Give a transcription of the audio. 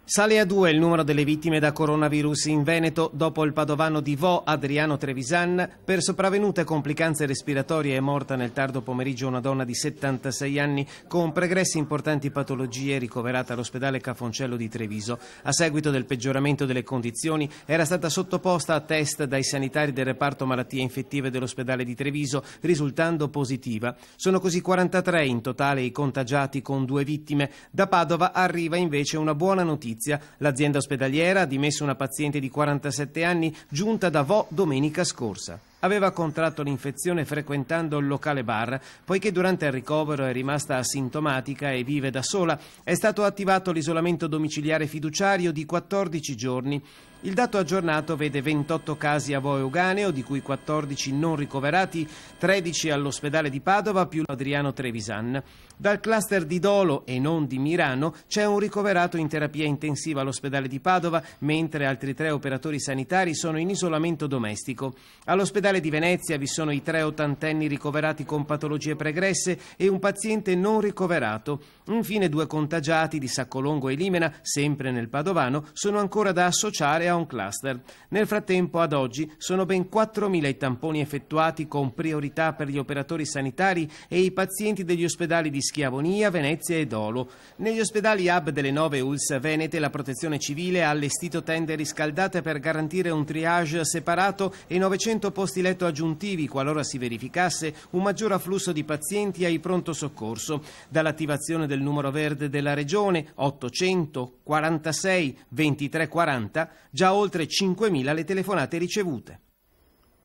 Sale a 2 il numero delle vittime da coronavirus in Veneto dopo il padovano di Vo, Adriano Trevisan. Per sopravvenute complicanze respiratorie è morta nel tardo pomeriggio una donna di 76 anni con pregressi importanti patologie, ricoverata all'ospedale Cafoncello di Treviso. A seguito del peggioramento delle condizioni era stata sottoposta a test dai sanitari del reparto malattie infettive dell'ospedale di Treviso, risultando positiva. Sono così 43 in totale i contagiati, con 2 vittime. Da Padova arriva invece una buona notizia. L'azienda ospedaliera ha dimesso una paziente di 47 anni giunta da Vo domenica scorsa. Aveva contratto l'infezione frequentando il locale bar. Poiché durante il ricovero è rimasta asintomatica e vive da sola, è stato attivato l'isolamento domiciliare fiduciario di 14 giorni. Il dato aggiornato vede 28 casi a Vo Euganeo, di cui 14 non ricoverati, 13 all'ospedale di Padova più Adriano Trevisan. Dal cluster di Dolo e non di Mirano c'è un ricoverato in terapia intensiva all'ospedale di Padova, mentre altri 3 operatori sanitari sono in isolamento domestico. All'ospedale di Venezia vi sono i 3 ottantenni ricoverati con patologie pregresse e un paziente non ricoverato. Infine 2 contagiati di Saccolongo e Limena, sempre nel Padovano, sono ancora da associare a un cluster. Nel frattempo, ad oggi, sono ben 4.000 i tamponi effettuati con priorità per gli operatori sanitari e i pazienti degli ospedali di Schiavonia, Venezia e Dolo. Negli ospedali hub delle 9 ULSS venete la Protezione Civile ha allestito tende riscaldate per garantire un triage separato e 900 posti letto aggiuntivi qualora si verificasse un maggior afflusso di pazienti ai pronto soccorso. Dall'attivazione del numero verde della regione 846 2340, già oltre 5.000 le telefonate ricevute.